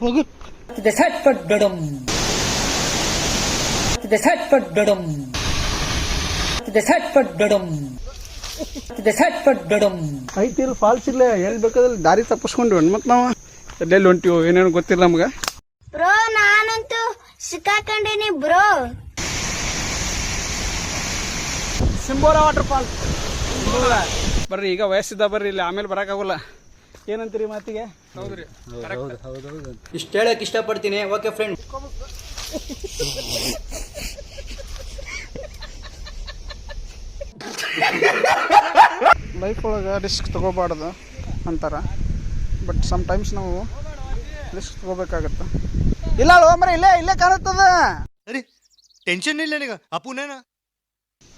ಹೋಗು ಐತಿಲ್ ಫಾಲ್ಸ್ ಇಲ್ಲ ಎಲ್ಲಿ ಬೇಕಾದಲ್ಲಿ ದಾರಿ ತಪ್ಪಿಸ್ಕೊಂಡ್ವಿ ಮತ್ತು ನಾವು ಎಲ್ಲೆಲ್ಲಿ ಹೊಂಟಿವೋ ಏನೇನು ಗೊತ್ತಿಲ್ಲ ನಮ್ಗೆ. ಬ್ರೋ ನಾನಂತೂ ಸಿಕ್ಕಾಕೊಂಡಿನಿ ಬ್ರೋ. ಸಿಂಬೋರಾ ವಾಟರ್ ಫಾಲ್ಸ್ ಬರ್ರಿ, ಈಗ ವಯಸ್ಸಿದ್ದ ಬರ್ರಿ, ಇಲ್ಲಿ ಆಮೇಲೆ ಬರೋಕ್ಕಾಗಲ್ಲ. ಏನಂತೀರಿ ಮಾತಿಗೆ? ಹೌದ್ರಿ, ಇಷ್ಟು ಹೇಳಕ್ ಇಷ್ಟಪಡ್ತೀನಿ. ಓಕೆ ಫ್ರೆಂಡ್, ಲೈಫ್ ಒಳಗೆ ರಿಸ್ಕ್ ತಗೋಬಾರ್ದು ಅಂತಾರ, ಬಟ್ ಸಮ್ಟೈಮ್ಸ್ ನಾವು ರಿಸ್ಕ್ ತಗೋಬೇಕಾಗತ್ತ. ಇಲ್ಲ ಮರ ಇಲ್ಲೇ ಇಲ್ಲೇ ಕಾಣುತ್ತದ. ಅರೆ ಟೆನ್ಷನ್ ಇಲ್ಲ ನಿಗ ಅಪ್ಪುನೇನ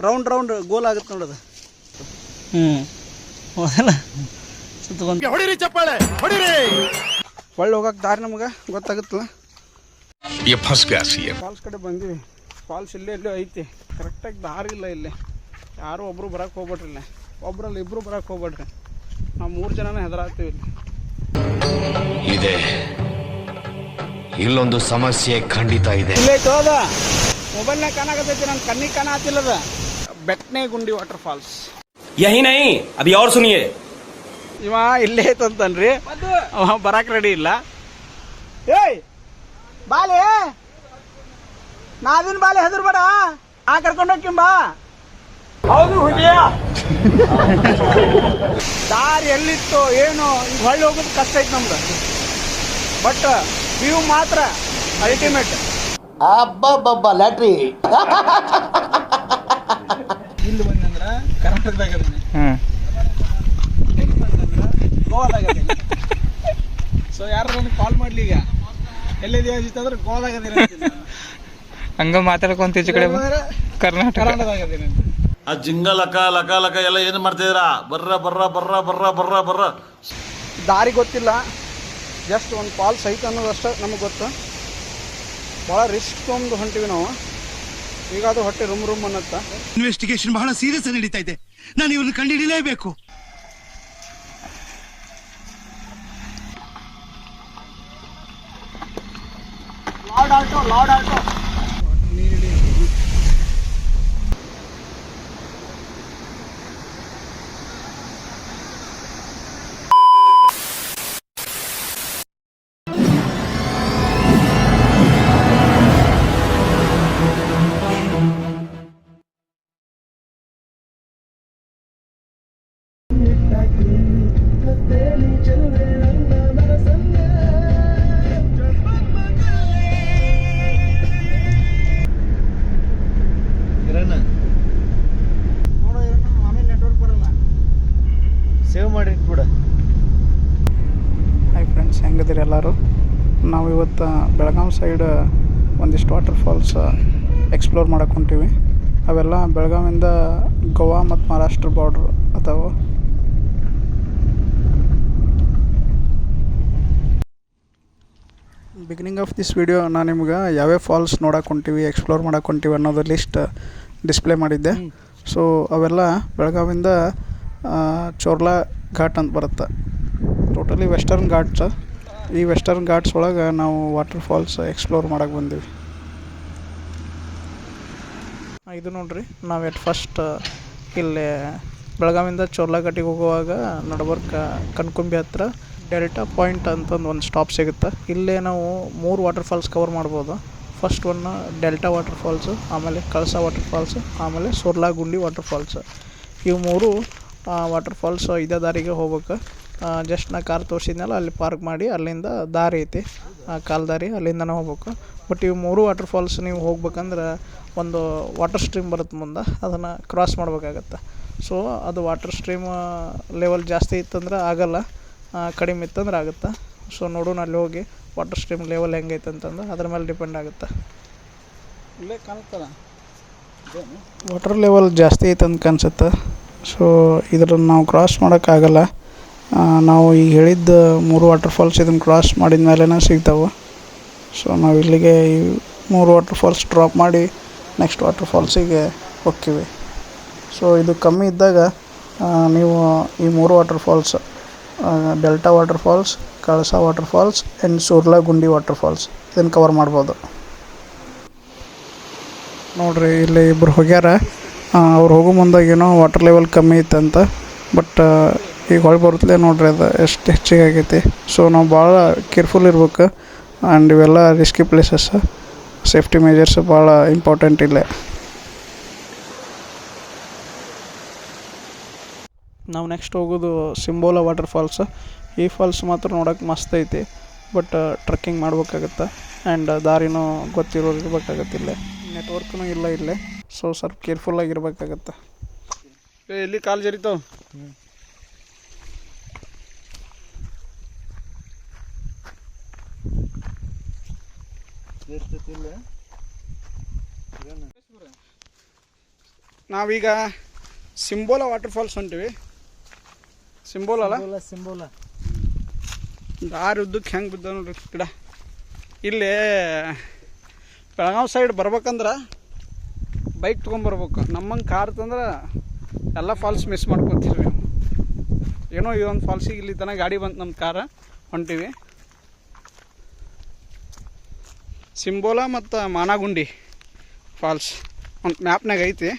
ರೌಂಡ್ ರೌಂಡ್ ಗೋಲ್ ಆಗುತ್ತೆ ನೋಡೋದು. ಹೊಡಿರಿ ಚಪ್ಪಾಳೆ ಹೊಡಿರಿ. ಒಳ್ಳೆ ಹೋಗಕ್ಕೆ ದಾರಿ ನಮ್ಗೆ ಗೊತ್ತಾಗುತ್ತಲ್ಲ. ಫಾಲ್ಸ್ ಕಡೆ ಬಂದಿವಿ. ಫಾಲ್ಸ್ ಇಲ್ಲೇ ಇಲ್ಲೇ ಐತಿ, ಕರೆಕ್ಟಾಗಿ ದಾರಿ ಇಲ್ಲ ಇಲ್ಲಿ. ಯಾರು ಒಬ್ರು ಬರಕ್ಕೆ ಹೋಗ್ಬೇಡ್ರಿ, ಇಲ್ಲ ಒಬ್ರಲ್ಲಿ ಇಬ್ರು ಬರಕ್ಕೆ ಹೋಗ್ಬೇಡ್ರಿ. ನಾವು 3 ಜನನೇ ಹೆದರಾಗ್ತೀವಿ ಇಲ್ಲಿ. ಇದೆ ಇಲ್ಲೊಂದು ಸಮಸ್ಯೆ ಖಂಡಿತ ಇದೆ. ಇಲ್ಲೇ ಹೋದ ಮೊಬೈಲ್ನಾಗ ಕಾಣಾಕತೈತಿ, ನನ್ನ ಕಣ್ಣಿಗೆ ಕಾಣತಿಲ್ಲದ. ಬೆಟ್ನೆ ಗುಂಡಿ ವಾಟರ್ ಫಾಲ್ಸ್. ಯಹಿ ನೈ ಅಭಿ ಔರ್ ಸುನಿಯೇ. ಇವ ಇಲ್ಲೇ ಐತಂತನ್ರಿ, ಅವ ಬರಾಕ್ ರೆಡಿ ಇಲ್ಲ. ಏಯ್ ಬಾಲೆ ನಾದಿನ ಬಾಲೆ ಹೆದರ್ಬೇಡ, ಆ ಕರ್ಕೊಂಡು ಹೋಗ್ಕಿಂಬಾ. ಹೌದು ಹುಲಿಯ ದಾರಿ ಎಲ್ಲಿತ್ತು ಏನು, ಈಗ ಹೊಳ್ಳಿ ಹೋಗೋದು ಕಷ್ಟ ಐತಿ ನಮ್ದು, ಬಟ್ ವ್ಯೂ ಮಾತ್ರ ಅಲ್ಟಿಮೇಟ್. ಅಬ್ಬಬ್ಬಬ್ಬ ಲ್ಯಾಟ್ರಿ. ಇಲ್ಲಿ ಬಂದಂದ್ರ ಕರ್ನಾಟಕದಾಗ ಗೋವಾದಾಗ. ಸೊ ಯಾರು ನನಗೆ ಕಾಲ್ ಮಾಡ್ಲಿ, ಈಗ ಎಲ್ಲಿದೆಯಾ ಅಂದ್ರೆ ಗೋವಾದಾಗ ಹಂಗ ಮಾತಾಡ್ಕೊಂತ ಈಚೆ ಕಡೆ ಕರ್ನಾಟಕದಾಗ. ಆ ಜಿಂಗ ಲಕ ಲಕ ಲಕ ಎಲ್ಲ ಏನು ಮಾಡ್ತಿದ್ದೀರಾ? ಬರ್ರ ಬರ್ರ ಬರ್ರ ಬರ್ರ ಬರ್ರ ಬರ್ರ. ದಾರಿ ಗೊತ್ತಿಲ್ಲ, ಜಸ್ಟ್ ಒಂದು ಫಾಲ್ಸ್ ಐತೆ ಅನ್ನೋದಷ್ಟೇ ನಮಗೆ ಗೊತ್ತು. ಭಾಳ ರಿಸ್ಕ್ ತೊಗೊಂಡು ಹೊಂಟಿವಿ ನಾವು. ಈಗ ಅದು ಹೊಟ್ಟೆ ರೂಮ್ ರೂಮ್ ಅನ್ನತ್ತ. ಇನ್ವೆಸ್ಟಿಗೇಷನ್ ಬಹಳ ಸೀರಿಯಸ್ ಆಗಿ ನಡೀತಾ ಇದೆ. ನಾನು ಇವ್ರನ್ನ ಕಂಡುಹಿಡಿಯಲೇಬೇಕು. ಲಾರ್ಡ್ ಆಲ್ಟೋ ಸೇವ್ ಮಾಡಿ ಕೂಡ. ಹಾಯ್ ಫ್ರೆಂಡ್ಸ್, ಹೆಂಗದಿರಿ ಎಲ್ಲರೂ? ನಾವು ಇವತ್ತು ಬೆಳಗಾಂ ಸೈಡ್ ಒಂದಿಷ್ಟು ವಾಟರ್ ಫಾಲ್ಸ್ ಎಕ್ಸ್ಪ್ಲೋರ್ ಮಾಡಕ್ಕೆ ಹೊಂಟೀವಿ. ಅವೆಲ್ಲ ಬೆಳಗಾವಿಂದ ಗೋವಾ ಮತ್ತು ಮಹಾರಾಷ್ಟ್ರ ಬಾರ್ಡ್ರ್ ಅದಾವೆ. ಬಿಗಿನಿಂಗ್ ಆಫ್ ದಿಸ್ ವಿಡಿಯೋ ನಾನು ನಿಮ್ಗೆ ಯಾವ್ಯಾವ ಫಾಲ್ಸ್ ನೋಡಕ್ಕೆ ಹೊಂಟೀವಿ, ಎಕ್ಸ್ಪ್ಲೋರ್ ಮಾಡಕ್ಕೆ ಹೊಂಟೀವಿ ಅನ್ನೋದು ಲಿಸ್ಟ್ ಡಿಸ್ಪ್ಲೇ ಮಾಡಿದ್ದೆ. ಸೊ ಅವೆಲ್ಲ ಬೆಳಗಾವಿಂದ ಚೋರ್ಲಾ ಘಾಟ್ ಅಂತ ಬರುತ್ತೆ. Totally western Ghats. ಈ ವೆಸ್ಟರ್ನ್ ಘಾಟ್ಸ್ ಒಳಗೆ ನಾವು ವಾಟರ್ ಫಾಲ್ಸ್ ಎಕ್ಸ್ಪ್ಲೋರ್ ಮಾಡಕ್ಕೆ ಬಂದೀವಿ. ಇದು ನೋಡ್ರಿ, ನಾವು ಎಟ್ ಫಸ್ಟ್ ಇಲ್ಲಿ ಬೆಳಗಾವಿಂದ ಚೋರ್ಲಾ ಘಾಟಿಗೆ ಹೋಗುವಾಗ ನಡಬರ್ಕ ಕಣ್ಕುಂಬಿ ಹತ್ರ ಡೆಲ್ಟಾ ಪಾಯಿಂಟ್ ಅಂತಂದು ಒಂದು ಸ್ಟಾಪ್ ಸಿಗುತ್ತೆ. ಇಲ್ಲೇ ನಾವು 3 ವಾಟರ್ ಫಾಲ್ಸ್ ಕವರ್ ಮಾಡ್ಬೋದು. First one delta water falls, ಆಮೇಲೆ ಕಳಸಾ ವಾಟರ್ ಫಾಲ್ಸು, ಆಮೇಲೆ ಸೋರ್ಲಾಗುಂಡಿ ವಾಟರ್ ಫಾಲ್ಸು. ಇವು 3 ವಾಟರ್ ಫಾಲ್ಸ್ ಇದೇ ದಾರಿಗೆ ಹೋಗ್ಬೇಕು. ಜಸ್ಟ್ ನಾ ಕಾರ್ ತೋರಿಸಿದ್ನಲ್ಲ, ಅಲ್ಲಿ ಪಾರ್ಕ್ ಮಾಡಿ ಅಲ್ಲಿಂದ ದಾರಿ ಐತಿ, ಕಾಲು ದಾರಿ, ಅಲ್ಲಿಂದನೇ ಹೋಗ್ಬೇಕು. ಬಟ್ ಇವು 3 ವಾಟರ್ ಫಾಲ್ಸ್ ನೀವು ಹೋಗ್ಬೇಕಂದ್ರೆ ಒಂದು ವಾಟರ್ ಸ್ಟ್ರೀಮ್ ಬರುತ್ತೆ ಮುಂದೆ, ಅದನ್ನು ಕ್ರಾಸ್ ಮಾಡ್ಬೇಕಾಗತ್ತೆ. ಸೊ ಅದು ವಾಟರ್ ಸ್ಟ್ರೀಮ್ ಲೆವೆಲ್ ಜಾಸ್ತಿ ಇತ್ತಂದ್ರೆ ಆಗಲ್ಲ, ಕಡಿಮೆ ಇತ್ತಂದ್ರೆ ಆಗುತ್ತೆ. ಸೊ ನೋಡೋಣ ಅಲ್ಲಿ ಹೋಗಿ ವಾಟರ್ ಸ್ಟ್ರೀಮ್ ಲೆವೆಲ್ ಹೆಂಗೈತೆ ಅಂತಂದು ಅದ್ರ ಮೇಲೆ ಡಿಪೆಂಡ್ ಆಗುತ್ತೆ. ಇಲ್ಲೇ ಕಾಣುತ್ತಲ್ಲ ವಾಟರ್ ಲೆವೆಲ್ ಜಾಸ್ತಿ ಐತೆ ಅಂತ ಕಾಣಿಸುತ್ತೆ. ಸೊ ಇದ್ರನ್ನು ನಾವು ಕ್ರಾಸ್ ಮಾಡೋಕ್ಕಾಗಲ್ಲ. ನಾವು ಈಗ ಹೇಳಿದ್ದ 3 ವಾಟರ್ ಫಾಲ್ಸ್ ಇದನ್ನು ಕ್ರಾಸ್ ಮಾಡಿದ ಮೇಲೇ ಸಿಗ್ತಾವೆ. ಸೊ ನಾವು ಇಲ್ಲಿಗೆ ಈ 3 ವಾಟರ್ ಫಾಲ್ಸ್ ಡ್ರಾಪ್ ಮಾಡಿ ನೆಕ್ಸ್ಟ್ ವಾಟರ್ ಫಾಲ್ಸಿಗೆ ಹೋಗ್ತೀವಿ. ಸೊ ಇದು ಕಮ್ಮಿ ಇದ್ದಾಗ ನೀವು ಈ 3 water falls Delta water falls, Kalasa water falls and Surlagundi water falls ಇದನ್ನು ಕವರ್ ಮಾಡ್ಬೋದು. ನೋಡಿರಿ ಇಲ್ಲಿ ಇಬ್ಬರು ಹೋಗ್ಯಾರ. ಅವ್ರು ಹೋಗೋ ಮುಂದಾಗ ಏನೋ ವಾಟರ್ ಲೆವೆಲ್ ಕಮ್ಮಿ ಇತ್ತಂತ, ಬಟ್ ಈಗ ಹೊಳೆ ಬರುತ್ತಲೇ ನೋಡ್ರಿ ಅದು ಎಷ್ಟು ಹೆಚ್ಚಿಗೆ ಆಗೈತಿ. ಸೊ ನಾವು ಭಾಳ ಕೇರ್ಫುಲ್ ಇರ್ಬೇಕು. ಆ್ಯಂಡ್ ಇವೆಲ್ಲ ರಿಸ್ಕಿ ಪ್ಲೇಸಸ್, ಸೇಫ್ಟಿ ಮೆಜರ್ಸ್ ಭಾಳ ಇಂಪಾರ್ಟೆಂಟ್ ಇಲ್ಲೇ. ನಾವು ನೆಕ್ಸ್ಟ್ ಹೋಗೋದು ಸಿಂಬೋಲ ವಾಟರ್ ಫಾಲ್ಸ್. ಈ ಫಾಲ್ಸ್ ಮಾತ್ರ ನೋಡೋಕೆ ಮಸ್ತ್ ಐತಿ, ಬಟ್ ಟ್ರೆಕ್ಕಿಂಗ್ ಮಾಡ್ಬೇಕಾಗತ್ತೆ. ಆ್ಯಂಡ್ ದಾರಿನೂ ಗೊತ್ತಿರೋರು ಇರ್ಬೇಕಾಗತ್ತೆ. ಇಲ್ಲೇ ನೆಟ್ವರ್ಕ್ನೂ ಇಲ್ಲ ಇಲ್ಲೇ, ಸೊ ಸ್ವಲ್ಪ ಕೇರ್ಫುಲ್ಲಾಗಿರ್ಬೇಕಾಗತ್ತೆ. ಎಲ್ಲಿ ಕಾಲು ಜರಿತಾವ. ನಾವೀಗ ಸಿಂಬೋಲ ವಾಟರ್ ಫಾಲ್ಸ್ ಹೊಂಟಿವಿ. ಸಿಂಬೋಲ ದಾರಿ ಉದ್ದಕ್ಕೆ ಹೆಂಗೆ ಬಿದ್ದ ನೋಡ್ರಿ ಗಿಡ. ಇಲ್ಲಿ ಬೆಳಗಾವಿ ಸೈಡ್ ಬರ್ಬೇಕಂದ್ರೆ ಬೈಕ್ ತೊಗೊಂಬರ್ಬೇಕು. ನಮ್ಮಂಗೆ ಕಾರ್ ತಂದ್ರೆ ಎಲ್ಲ ಫಾಲ್ಸ್ ಮಿಸ್ ಮಾಡ್ಕೊತೀವಿ. ಏನೋ ಇದೊಂದು ಫಾಲ್ಸಿಗೆ ಇಲ್ಲಿ ತನಕ ಗಾಡಿ ಬಂತು, ನಮ್ಮ ಕಾರ ಹೊಂಟಿವಿ. ಸಿಂಬೋಲ ಮತ್ತು ಮಾನಗುಂಡಿ ಫಾಲ್ಸ್ ಒಂದು ಮ್ಯಾಪ್ನಾಗ ಐತಿ.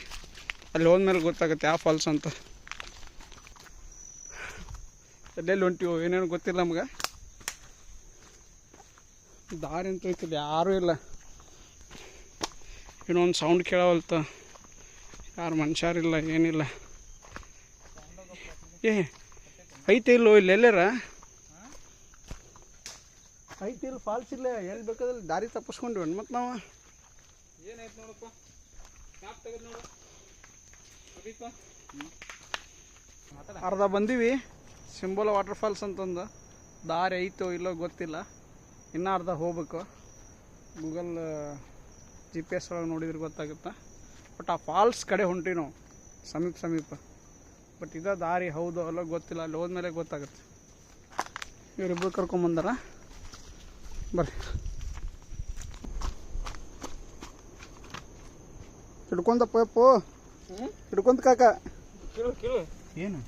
ಅಲ್ಲಿ ಹೋದ್ಮೇಲೆ ಗೊತ್ತಾಗುತ್ತೆ ಯಾವ ಫಾಲ್ಸ್ ಅಂತ. ಎಲ್ಲೆಲ್ಲಿ ಹೊಂಟಿವೋ ಏನೇನು ಗೊತ್ತಿಲ್ಲ ನಮ್ಗೆ. ದಾರಿ ಅಂತ ಐತಿಲ್ಲ, ಯಾರೂ ಇಲ್ಲ. ಏನೋ ಒಂದು ಸೌಂಡ್ ಕೇಳವಲ್ತ, ಯಾರು ಮನುಷ್ಯರಿಲ್ಲ, ಏನಿಲ್ಲ. ಐತೆ ಇಲ್ಲೋ ಇಲ್ಲಿ ಎಲ್ಲಾರ ಐತಿ ಇಲ್ಲಿ ಫಾಲ್ಸ್ ಇಲ್ಲ. ಎಲ್ಲಿ ಬೇಕಾದ್ರೆ ದಾರಿ ತಪ್ಪಿಸ್ಕೊಂಡ್ವಿ ಮತ್ತು ನಾವು. ಏನಾಯ್ತು ನೋಡಪ್ಪ, ಮ್ಯಾಪ್ ತೆಗೆದು ನೋಡು. ಅರ್ಧ ಬಂದೀವಿ ಸಿಂಬೋಲ ವಾಟರ್ ಫಾಲ್ಸ್ ಅಂತಂದು. ದಾರಿ ಐತೋ ಇಲ್ಲೋ ಗೊತ್ತಿಲ್ಲ, ಇನ್ನೂ ಅರ್ಧ ಹೋಗ್ಬೇಕು. ಗೂಗಲ್ GPS ಒಳಗೆ ನೋಡಿದ್ರೆ ಗೊತ್ತಾಗುತ್ತೆ. ಬಟ್ ಆ ಫಾಲ್ಸ್ ಕಡೆ ಹೊಂಟಿವಿ ನಾವು, ಸಮೀಪ. ಬಟ್ ಇದೇ ದಾರಿ ಹೌದು ಅಲ್ಲೋ ಗೊತ್ತಿಲ್ಲ, ಅಲ್ಲಿ ಹೋದ್ಮೇಲೆ ಗೊತ್ತಾಗುತ್ತೆ. ಇವರಿಬ್ಬರು ಕರ್ಕೊಂಬಂದಾರ, ಬರ್ರಿ. ಹಿಡ್ಕೊಂತಪ್ಪ ಅಪ್ಪು, ಹಿಡ್ಕೊಂತ ಕಾಕ. ಏನು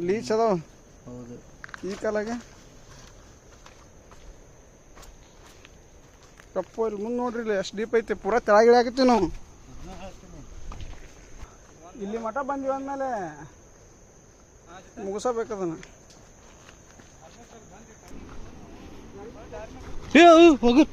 ಲೀಚ್ ಅದಾವ? ಹೌದು. ಈ ಕಾಲಾಗೆ ಕಪ್ಪು ಇಲ್ಲಿ ಮುಂದೆ ನೋಡ್ರಿ, ಇಲ್ಲಿ ಎಷ್ಟು ಡೀಪ್ ಐತಿ. ಪೂರಾ ತೆಳಗಿಳಿ ಆಗತ್ತೀವಿ ನಾವು. ಇಲ್ಲಿ ಮಠ ಬಂದೀವಿ ಅಂದಮೇಲೆ ಮುಗಿಸಬೇಕದನ್ನು. ಹೋಗು.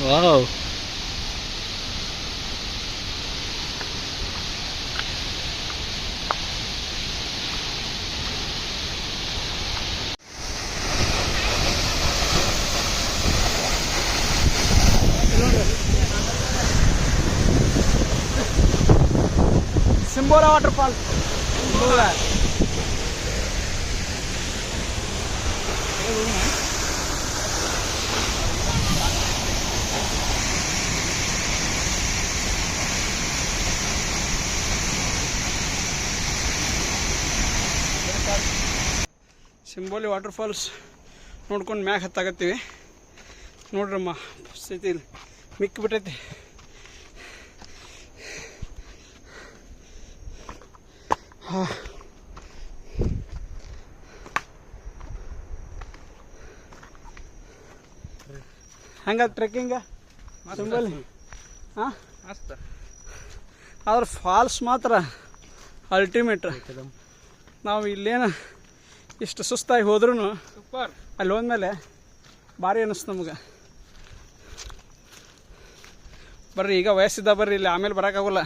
Wow, Simbola water falls. Simboli water falls ನೋಡ್ಕೊಂಡು ಮ್ಯಾಗ ಹತ್ತಾಗತ್ತೀವಿ. ನೋಡ್ರಮ್ಮ ಸ್ಥಿತಿ ಮಿಕ್ಕಿ ಬಿಟ್ಟೈತಿ. ಹಂಗ ಟ್ರೆಕ್ಕಿಂಗ ಸಿಂಬೋಲಿ ಹಾಂ ಮಸ್ತ್. ಆದ್ರೆ ಫಾಲ್ಸ್ ಮಾತ್ರ ಅಲ್ಟಿಮೇಟ್. ನಾವು ಇಲ್ಲೇನು ಇಷ್ಟು ಸುಸ್ತಾಗಿ ಹೋದ್ರೂ ಸೂಪರ್, ಅಲ್ಲಿ ಹೋದ್ಮೇಲೆ ಭಾರಿ ಅನ್ನಿಸ್ತು ನಮ್ಗೆ. ಬರ್ರಿ, ಈಗ ವಯಸ್ಸಿದ್ದ ಬರ್ರಿ, ಇಲ್ಲಿ ಆಮೇಲೆ ಬರೋಕ್ಕಾಗಲ್ಲ.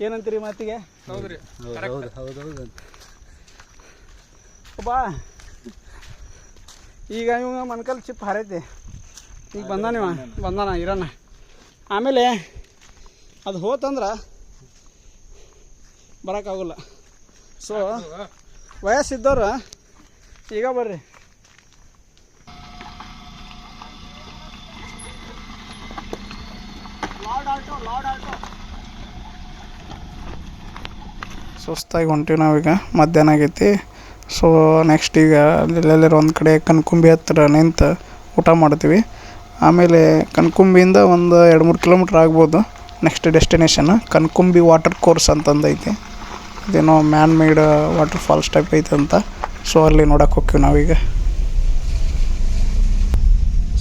ಏನಂತೀರಿ ಮಾತಿಗೆ? ಹೌದ್ರಿ, ಹೌದು. ಬಾ, ಈಗ ಇವಾಗ ಮನ್ಕಲ್ ಚಿಪ್ ಹಾರೈತಿ. ಈಗ ಬಂದಾನ ಇರೋಣ. ಆಮೇಲೆ ಅದು ಹೋತಂದ್ರೆ ಬರೋಕ್ಕಾಗಲ್ಲ. ಸೊ ವಯಸ್ಸಿದ್ದವ್ರು ಈಗ ಬರ್ರಿ. ಸುಸ್ತಾಗಿ ಹೊಂಟಿವಿ ನಾವೀಗ, ಮಧ್ಯಾಹ್ನ ಆಗೈತಿ. ಸೊ ನೆಕ್ಸ್ಟ್ ಈಗ ಎಲ್ಲೆಲ್ಲರೂ ಒಂದು ಕಡೆ ಕನ್ಕುಂಬಿ ಹತ್ರ ನಿಂತು ಊಟ ಮಾಡ್ತೀವಿ. ಆಮೇಲೆ ಕನ್ಕುಂಬಿಯಿಂದ ಒಂದು 2-3 ಕಿಲೋಮೀಟ್ರ್ ಆಗ್ಬೋದು next destination. Kankumbi water course ಅಂತಂದೈತಿ. ಅದೇನೋ man made water falls type ಐತೆ ಅಂತ. ಸೊ ಅಲ್ಲಿ ನೋಡಕ್ಕೆ ಹೋಗ್ತೀವಿ ನಾವೀಗ.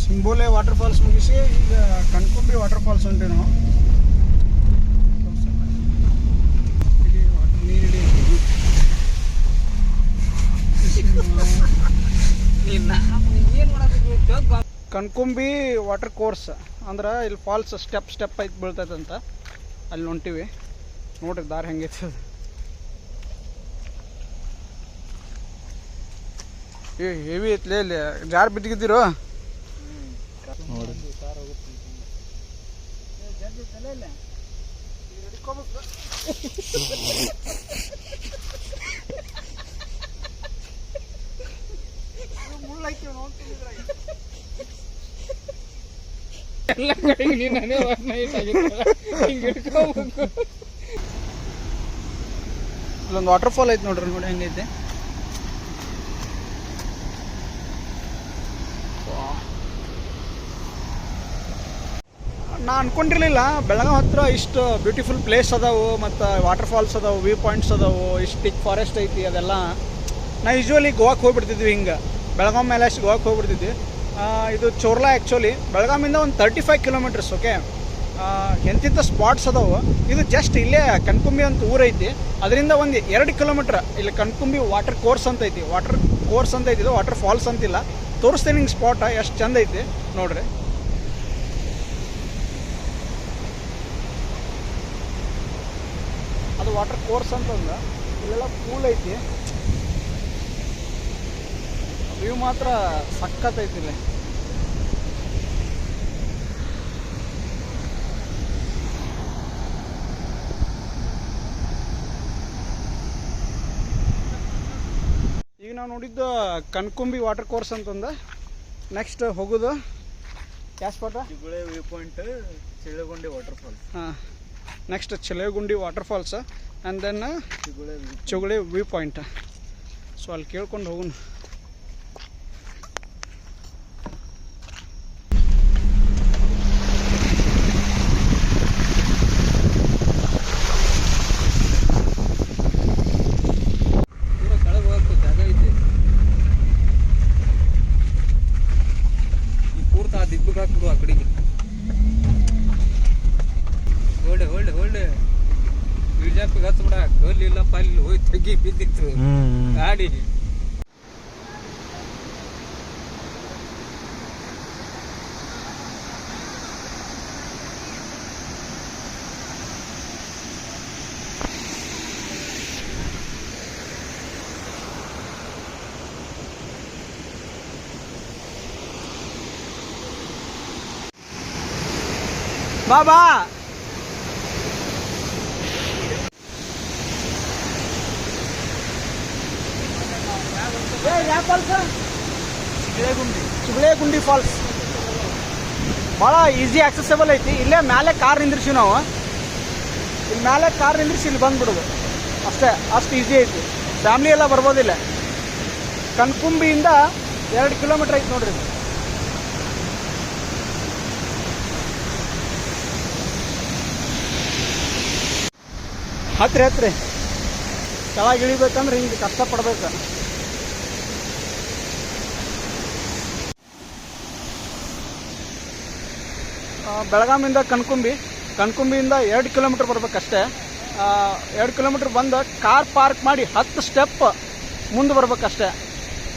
ಸಿಂಬೋಲೆ ವಾಟರ್ ಫಾಲ್ಸ್ ಮುಗಿಸಿ ಈಗ ಕನ್ಕುಂಬಿ ವಾಟರ್ ಫಾಲ್ಸ್ ಹೊಂಟಿವಿ ನಾವು. ಕನ್ಕುಂಬಿ ವಾಟರ್ ಕೋರ್ಸ್ ಅಂದ್ರೆ ಇಲ್ಲಿ ಫಾಲ್ಸ್ ಸ್ಟೆಪ್ ಐತೆ ಬೀಳ್ತೈತಂತ, ಅಲ್ಲಿ ಹೊಂಟಿವಿ. ನೋಡ್ರಿ ದಾರಿ ಹೆಂಗೈತೆ ಅದು. ಹೆವಿ ಐತ್ಲೇ, ಇಲ್ಲಿ ಜಾರ್ ಬಿದ್ದಿದ್ದೀರೋ ಇಲ್ಲೊಂದು ವಾಟರ್ ಫಾಲ್ ಐತೆ ನೋಡ್ರಿ, ನೋಡಿ ಹೆಂಗೈತೆ. ನಾ ಅನ್ಕೊಂಡಿರಲಿಲ್ಲ ಬೆಳಗಾವಿ ಹತ್ರ ಇಷ್ಟು ಬ್ಯೂಟಿಫುಲ್ ಪ್ಲೇಸ್ ಅದಾವು, ಮತ್ತು ವಾಟರ್ ಫಾಲ್ಸ್ ಅದಾವು, ವ್ಯೂ ಪಾಯಿಂಟ್ಸ್ ಅದಾವು, ಇಷ್ಟು ಟಿಕ್ ಫಾರೆಸ್ಟ್ ಐತಿ. ಅದೆಲ್ಲ ನಾ ಯೂಶ್ವಲಿ ಗೋವಾಕ್ಕೆ ಹೋಗ್ಬಿಡ್ತಿದ್ವಿ. ಹಿಂಗೆ ಬೆಳಗಾವಿ ಮೇಲೆ ಅಷ್ಟು ಗೋವಾಕ್ಕೆ ಹೋಗ್ಬಿಡ್ತಿದ್ವಿ. ಇದು ಚೋರ್ಲಾ ಆ್ಯಕ್ಚುಲಿ ಬೆಳಗಾವಿಂದ ಒಂದು 35 ಕಿಲೋಮೀಟರ್ಸ್. ಓಕೆ, ಎಂತಿಂಥ ಸ್ಪಾಟ್ಸ್ ಅದಾವು. ಇದು ಜಸ್ಟ್ ಇಲ್ಲೇ ಕನ್ಕುಂಬಿ ಅಂತ ಊರೈತಿ, ಅದರಿಂದ ಒಂದು 2 ಕಿಲೋಮೀಟ್ರ್ ಇಲ್ಲಿ ಕನ್ಕುಂಬಿ ವಾಟರ್ ಕೋರ್ಸ್ ಅಂತ ಐತಿ. ವಾಟರ್ ಕೋರ್ಸ್ ಅಂತ ಐತಿ, ಇದು ವಾಟರ್ ಫಾಲ್ಸ್ ಅಂತಿಲ್ಲ. ತೋರಿಸ್ತೀನಿ ಹಿಂಗೆ ಸ್ಪಾಟ ಎಷ್ಟು ಚಂದ ಐತಿ ನೋಡ್ರಿ. ಅದು ವಾಟರ್ ಕೋರ್ಸ್ ಅಂತಂದ್ರೆ ಇಲ್ಲೆಲ್ಲ ಪೂಲ್ ಐತಿ. ವ್ಯೂ ಮಾತ್ರ ಸಖತ್ತೈತಿ ಇಲ್ಲಿ. ಈಗ ನಾವು ನೋಡಿದ್ದು ಕನ್ಕುಂಬಿ ವಾಟರ್ ಕೋರ್ಸ್ ಅಂತಂದ. ನೆಕ್ಸ್ಟ್ ಹೋಗೋದು ಯಾವ ಸ್ಪಾಟ? Chigule view point, Chilagundi water falls. ಹಾಂ, next Chilagundi water falls and then Chigule view point. So ಅಲ್ಲಿ ಕೇಳ್ಕೊಂಡು ಹೋಗೋಣ. ಹಾಕ್ಬಿಡು ಆ ಕಡೆಗೆ. ಹೊಳ್ಳೆ ಇಳಿಜಾಪಿಗೆ ಹಚ್ಬಿಡ, ಕಲ್ಲಿಲ್ಲಪ್ಪ ಅಲ್ಲಿ ಹೋಗಿ ತೆಗಿ ಬಿದ್ದಿತ್ತು ಗಾಡಿ. ಬಾಬಾ ಚಿಗುಳೆಗುಂಡಿ ಫಾಲ್ಸ್ ಭಾಳ ಈಸಿ ಆಕ್ಸೆಸಬಲ್ ಐತಿ. ಇಲ್ಲೇ ಮೇಲೆ ಕಾರ್ ನಿಂದ್ರಿಸಿ ನಾವು, ಇಲ್ಲಿ ಮೇಲೆ ಕಾರ್ ನಿಂದ್ರಿಸಿ ಇಲ್ಲಿ ಬಂದ್ಬಿಡೋದು ಅಷ್ಟೇ. ಅಷ್ಟು ಈಸಿ ಐತಿ, ಫ್ಯಾಮ್ಲಿ ಎಲ್ಲ ಬರ್ಬೋದಿಲ್ಲ. ಕನ್ಕುಂಬಿಯಿಂದ 2 ಕಿಲೋಮೀಟ್ರ್ ಐತಿ ನೋಡ್ರಿ. ಹತ್ರಿ ಕೆಳಗೆ ಇಳಿಬೇಕಂದ್ರೆ ಹಿಂಗೆ ಕಷ್ಟಪಡ್ಬೇಕು. ಬೆಳಗಾವಿಯಿಂದ ಕನ್ಕುಂಬಿಯಿಂದ 2 ಕಿಲೋಮೀಟ್ರ್ ಬರ್ಬೇಕಷ್ಟೇ. 2 ಕಿಲೋಮೀಟ್ರ್ ಬಂದು ಕಾರ್ ಪಾರ್ಕ್ ಮಾಡಿ 10 ಸ್ಟೆಪ್ ಮುಂದೆ ಬರ್ಬೇಕಷ್ಟೇ.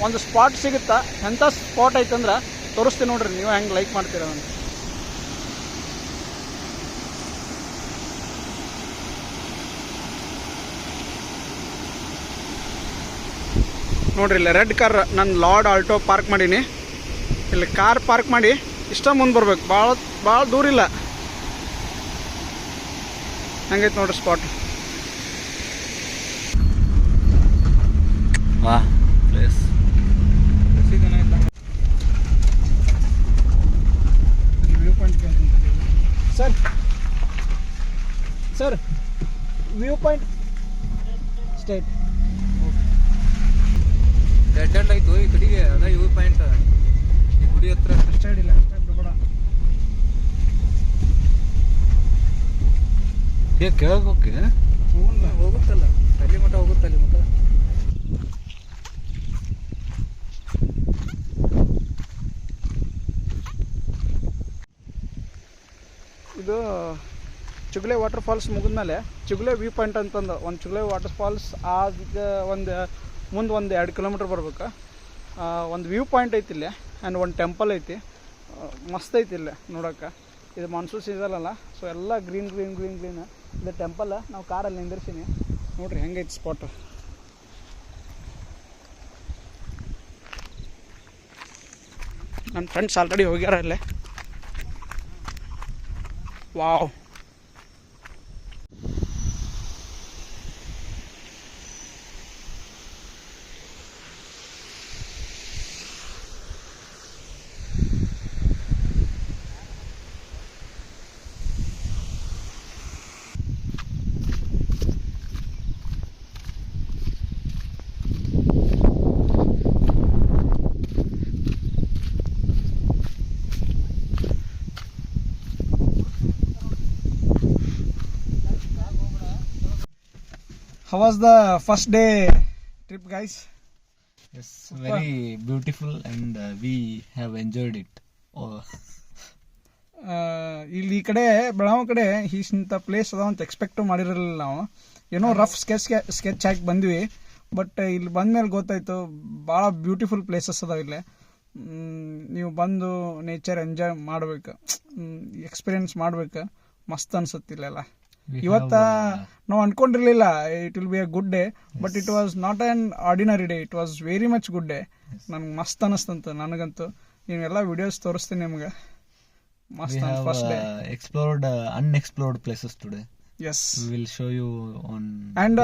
ಒಂದು ಸ್ಪಾಟ್ ಸಿಗುತ್ತಾ. ಎಂಥ ಸ್ಪಾಟ್ ಐತಂದ್ರೆ ತೋರಿಸ್ತೀನಿ ನೋಡ್ರಿ, ನೀವು ಹೆಂಗೆ ಲೈಕ್ ಮಾಡ್ತೀರ ಅಂತ. ನೋಡ್ರಿ ಇಲ್ಲಿ ರೆಡ್ ಕಾರ್ ನಾನು ಲಾರ್ಡ್ ಆಲ್ಟೋ ಪಾರ್ಕ್ ಮಾಡೀನಿ. ಇಲ್ಲಿ ಕಾರ್ ಪಾರ್ಕ್ ಮಾಡಿ ಇಷ್ಟ ಮುಂದೆ ಬರ್ಬೇಕು, ಭಾಳ ದೂರ ಇಲ್ಲ. ಹಂಗೈತೆ ನೋಡ್ರಿ ಸ್ಪಾಟ್. ವಾ place. View point sir, sir view point state dead end ಆಯ್ತು ಈ ಕಡೆಗೆ. ಅದ ವ್ಯೂ ಪಾಯಿಂಟ್ ಈ ಗುಡಿ ಹತ್ರ. ಅಷ್ಟೇ ಅಡಿಲ್ಲ, ಅಷ್ಟೇ ಬಿಡಬೇಡ. ಕೇಳಕ್ಕೆ ಹೋಗುತ್ತಲ್ಲ ಅಲ್ಲಿ ಮಠ, ಹೋಗುತ್ತೆ ಅಲ್ಲಿ ಮಠ. ಇದು ಚಿಗುಲೆ ವಾಟರ್ ಫಾಲ್ಸ್ ಮುಗಿದ್ಮೇಲೆ ಚಿಗುಲೆ ವ್ಯೂ ಪಾಯಿಂಟ್ ಅಂತಂದು ಒಂದು ಚಿಗುಲೆ ವಾಟರ್ ಫಾಲ್ಸ್ ಒಂದು ಮುಂದೆ ಒಂದು 2 ಕಿಲೋಮೀಟ್ರ್ ಬರ್ಬೇಕು. ಒಂದು ವ್ಯೂ ಪಾಯಿಂಟ್ ಐತಿ ಇಲ್ಲಿ ಆ್ಯಂಡ್ ಒಂದು ಟೆಂಪಲ್ ಐತಿ. ಮಸ್ತ್ ಐತಿ ಇಲ್ಲಿ ನೋಡೋಕೆ. ಇದು ಮಾನ್ಸೂನ್ ಸೀಸನ್ ಅಲ್ಲ, ಸೊ ಎಲ್ಲ ಗ್ರೀನ್ ಗ್ರೀನ್ ಗ್ರೀನ್ ಗ್ರೀನ್. ಇದು ಟೆಂಪಲ್ ನಾವು ಕಾರಲ್ಲಿ ನಿಂದಿರ್ಸೀನಿ ನೋಡ್ರಿ ಹೆಂಗೈತಿ ಸ್ಪಾಟ್. ನನ್ನ ಫ್ರೆಂಡ್ಸ್ ಆಲ್ರೆಡಿ ಹೋಗ್ಯಾರ ಅಲ್ಲೇ. Wow, how was the first day trip, guys? Yes, very beautiful and we have enjoyed it. ಇಲ್ಲಿ ಈ ಕಡೆ ಬೆಳಗಾವಿ ಕಡೆ ಇಂಥ ಪ್ಲೇಸ್ ಅದ ಅಂತ ಎಕ್ಸ್ಪೆಕ್ಟು ಮಾಡಿರಲಿಲ್ಲ ನಾವು. ಏನೋ ರಫ್ ಸ್ಕೆಚ್ ಹಾಕಿ ಬಂದ್ವಿ, ಬಟ್ ಇಲ್ಲಿ ಬಂದಮೇಲೆ ಗೊತ್ತಾಯ್ತು ಭಾಳ ಬ್ಯೂಟಿಫುಲ್ ಪ್ಲೇಸಸ್ ಅದಾವ ಇಲ್ಲಿ. ನೀವು ಬಂದು ನೇಚರ್ ಎಂಜಾಯ್ ಮಾಡ್ಬೇಕು, ಎಕ್ಸ್ಪೀರಿಯನ್ಸ್ ಮಾಡ್ಬೇಕು. ಮಸ್ತ್ ಅನ್ಸುತ್ತಿಲ್ಲೆಲ್ಲ. ಇವತ್ತ ನಾವು ಅನ್ಕೊಂಡಿರ್ಲಿಲ್ಲ it will be a good day, but it was not on ordinary day. It was very much good day. ನನಗೆ ಮಸ್ತ್ ಅನಿಸ್ತಂತ ನನಗಂತೂ. ನೀವೆಲ್ಲ ವಿಡಿಯೋಸ್ ತೋರಿಸ್ತೀನಿ ನಿಮ್ಗೆ. ಮಸ್ತ್ first day. Explored unexplored places today. Yes, we will show you on. And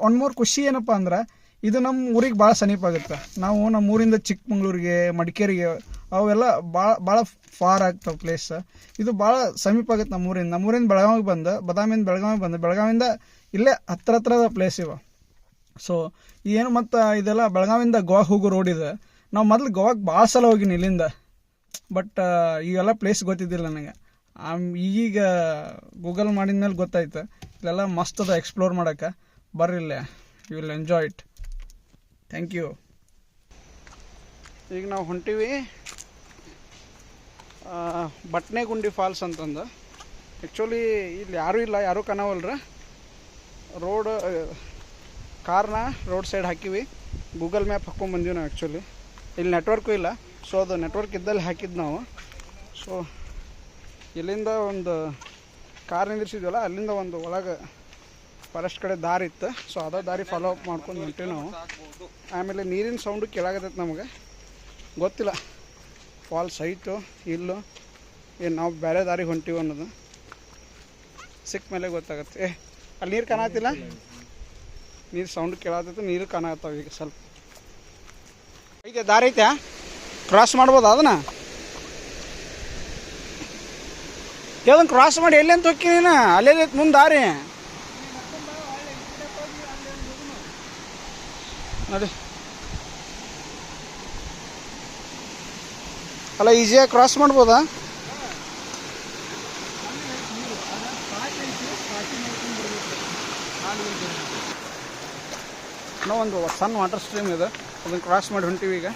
one more ಖುಷಿ ಏನಪ್ಪ ಅಂದ್ರೆ, ಇದು ನಮ್ಮ ಊರಿಗೆ ಭಾಳ ಸಮೀಪ ಆಗುತ್ತೆ. ನಾವು ನಮ್ಮ ಊರಿಂದ ಚಿಕ್ಕಮಂಗ್ಳೂರಿಗೆ, ಮಡಿಕೇರಿಗೆ ಅವೆಲ್ಲ ಭಾಳ ಫಾರ್ ಆಗ್ತಾವೆ ಪ್ಲೇಸ್. ಇದು ಭಾಳ ಸಮೀಪ ಆಗುತ್ತೆ ನಮ್ಮೂರಿಂದ. ನಮ್ಮೂರಿಂದ ಬೆಳಗಾವಿಗೆ ಬಂದು, ಬೆಳಗಾವಿಯಿಂದ ಇಲ್ಲೇ ಹತ್ತಿರದ ಪ್ಲೇಸ್ ಇವ. ಸೊ ಏನು ಮತ್ತು ಇದೆಲ್ಲ ಬೆಳಗಾವಿಯಿಂದ ಗೋವಾಗೆ ಹೋಗೋ ರೋಡ್ ಇದೆ. ನಾವು ಮೊದಲು ಗೋವಾಗೆ ಭಾಳ ಸಲ ಹೋಗಿನಿ ಇಲ್ಲಿಂದ, ಬಟ್ ಇವೆಲ್ಲ ಪ್ಲೇಸ್ ಗೊತ್ತಿದ್ದಿಲ್ಲ ನನಗೆ. ಈಗ ಗೂಗಲ್ ಮಾಡಿದ ಮೇಲೆ ಗೊತ್ತಾಯ್ತು ಇಲ್ಲೆಲ್ಲ ಮಸ್ತ್ ಅದ ಎಕ್ಸ್ಪ್ಲೋರ್ ಮಾಡೋಕ್ಕೆ. ಬರ್ರಿಲ್ಲೇ, you will enjoy it. Thank you. ಈಗ ನಾವು ಹೊಂಟೀವಿ ಬಟ್ನೆಗುಂಡಿ ಫಾಲ್ಸ್ ಅಂತಂದು. ಆ್ಯಕ್ಚುಲಿ ಇಲ್ಲಿ ಯಾರೂ ಇಲ್ಲ, ಯಾರೂ ಕಾಣವಲ್ರ. ಕಾರ್ನ ರೋಡ್ ಸೈಡ್ ಹಾಕಿವಿ. ಗೂಗಲ್ ಮ್ಯಾಪ್ ಹಾಕ್ಕೊಂಡ್ಬಂದೀವಿ ನಾವು. ಆ್ಯಕ್ಚುಲಿ ಇಲ್ಲಿ ನೆಟ್ವರ್ಕು ಇಲ್ಲ, ಸೊ ಅದು ನೆಟ್ವರ್ಕ್ ಇದ್ದಲ್ಲಿ ಹಾಕಿದ್ದು ನಾವು. ಸೊ ಇಲ್ಲಿಂದ ಒಂದು ಕಾರ್ ನಿಂದಿರ್ಸಿದ್ವಲ್ಲ, ಅಲ್ಲಿಂದ ಒಂದು ಒಳಗೆ ಫಾರೆಸ್ಟ್ ಕಡೆ ದಾರಿ ಇತ್ತು. ಸೊ ಅದೇ ದಾರಿ ಫಾಲೋ ಅಪ್ ಮಾಡ್ಕೊಂಡು ಹೊಂಟೀವಿ ನಾವು. ಆಮೇಲೆ ನೀರಿನ ಸೌಂಡು ಕೇಳಾಗತ್ತೈತೆ ನಮಗೆ. ಗೊತ್ತಿಲ್ಲ ಫಾಲ್ಸ್ ಐಟು ಇಲ್ಲೋ, ಏನು ನಾವು ಬೇರೆ ದಾರಿಗೆ ಹೊಂಟೀವಿ ಅನ್ನೋದು ಸಿಕ್ಕ ಮೇಲೆ ಗೊತ್ತಾಗತ್ತೆ. ಅಲ್ಲಿ ನೀರು ಕಾಣತ್ತಿಲ್ಲ, ನೀರು ಸೌಂಡ್ ಕೇಳಾತೈತೆ, ನೀರು ಕಾಣತ್ತಾವ ಈಗ ಸ್ವಲ್ಪ. ಐತೆ ದಾರಿ ಐತೆ, ಕ್ರಾಸ್ ಮಾಡ್ಬೋದು ಅದನ್ನ. ಯಾವ್ದನ್ನು ಕ್ರಾಸ್ ಮಾಡಿ ಎಲ್ಲಿ ಅಂತ ಹೋಗ್ತೀನಿ ನೀನು? ಅಲ್ಲೇ ಮುಂದೆ ದಾರಿ ನೋಡಿ. ಅಲ್ಲ ಈಸಿಯಾಗಿ ಕ್ರಾಸ್ ಮಾಡ್ಬೋದಾ? ನಾವು ಒಂದು ಸಣ್ಣ ವಾಟರ್ ಸ್ಟ್ರೀಮ್ ಇದೆ, ಅದನ್ನು ಕ್ರಾಸ್ ಮಾಡಿ ಹೊಂಟೀವಿ. ಈಗ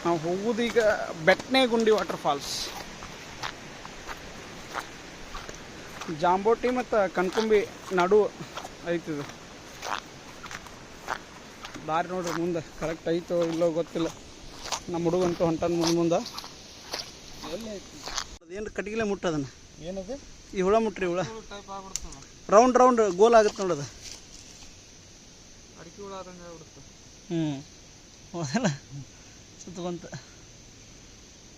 ನಾವು ಹೋಗೋದು ಈಗ ಬೆಟ್ನೆಗುಂಡಿ ವಾಟರ್ ಫಾಲ್ಸ್. ಜಾಂಬೋಟಿ ಮತ್ತು ಕಣ್ಕುಂಬಿ ನಡು ಐತಿದು ದಾರಿ. ನೋಡ್ರಿ ಮುಂದೆ ಕರೆಕ್ಟ್ ಐತೋ ಇಲ್ಲೋ ಗೊತ್ತಿಲ್ಲ. ನಮ್ಮ ಹುಡುಗಂತೂ ಹೊಂಟನ್ ಮುಂದೆ. ಅದೇನು ಕಟ್ಟಿಗೆ ಮುಟ್ಟದನ್ನ ಏನದು? ಈ ಹುಳ ಮುಟ್ರಿ, ಹುಳ ರೌಂಡ್ ರೌಂಡ್ ಗೋಲ್ ಆಗುತ್ತೆ ನೋಡೋದು. ಅಡಿಕೆ ಹುಳ ಆದಂಗೆ ಆಗ್ಬಿಡುತ್ತೆ. ಹೌದಲ್ಲ, ಸುತ್ತಕೊಂತ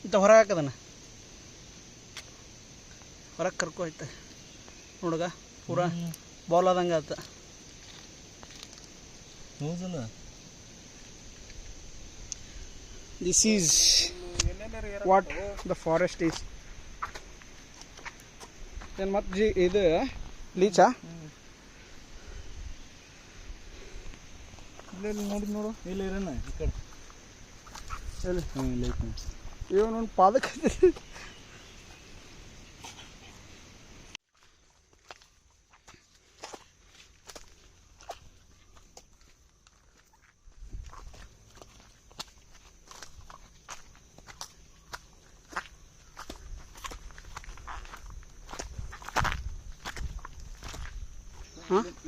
ಇಂಥ ಹೊರಗೆ ಹಾಕದನ್ನ ಹೊರಗೆ ಕರ್ಕೊ ಐತೆ ನೋಡುಗ. ಪೂರಾ ಬಾಲ್ ಆದಂಗೆ ಆತ. ಹೌದಲ್ಲ. This is what the forest is. ಏನು ಮತ್ತೆ ಇದು ಲೀಚಾ? ಇಲ್ಲಿ ನೋಡಿ ನೋಡು. ಇಲ್ಲ ಇರೋಣ ಈ ಕಡೆ. ಎಲ್ಲಿ? ಇಲ್ಲ ಐತೆ. ಇವನು ಪಾದಕ್ಕೆ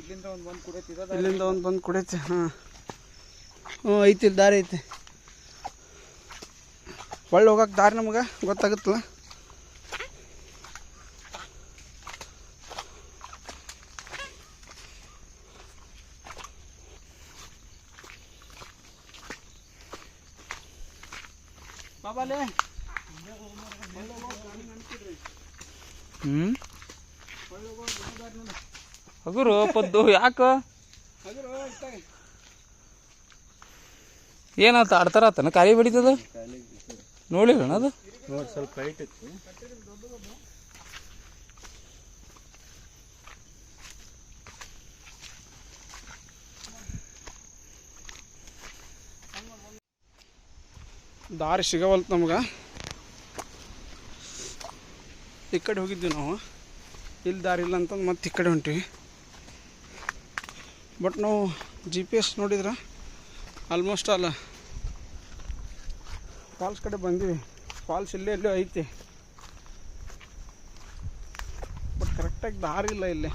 ಇಲ್ಲಿಂದ ಒಂದು ಬಂದು ಕುಡಿಯತ್ತಿದ. ಇಲ್ಲಿಂದ ಒಂದು ಬಂದು ಕುಡಿಯುತ್ತೆ. ಹಾಂ ಹ್ಞೂ ಐತಿ, ದಾರಿ ಐತಿ. ಒಳ್ಳೆ ಹೋಗಕ್ಕೆ ದಾರಿ ನಮಗೆ ಗೊತ್ತಾಗುತ್ತಲ್ಲ. ಬಾಬಾಲೆ ಹಗುರು ಪದ್ದು ಯಾಕ ಏನಾತ ಆಡ್ತಾರತನ ಕಾಲಿ ಬಡಿತದ ನೋಡಿಲ್ಲ ಅದು. ನೋಡಿ ಸ್ವಲ್ಪ ಹೈಟ್ ಇತ್ತು. ದಾರಿ ಸಿಗವಲ್ತು ನಮ್ಗೆ. ಈ ಕಡೆ ಹೋಗಿದ್ವಿ ನಾವು, ಇಲ್ಲಿ ದಾರಿ ಇಲ್ಲ ಅಂತಂದು ಮತ್ತೆ ಈ ಕಡೆ ಹೊಂಟಿವಿ. ಬಟ್ ನಾವು GPS ನೋಡಿದ್ರೆ ಆಲ್ಮೋಸ್ಟ್ ಅಲ್ಲ ಫಾಲ್ಸ್ ಕಡೆ ಬಂದೀವಿ. ಫಾಲ್ಸ್ ಇಲ್ಲೇ ಎಲ್ಲೋ ಐತಿ, ಬಟ್ ಕರೆಕ್ಟಾಗಿ ದಾರಿ ಇಲ್ಲ ಇಲ್ಲಿ.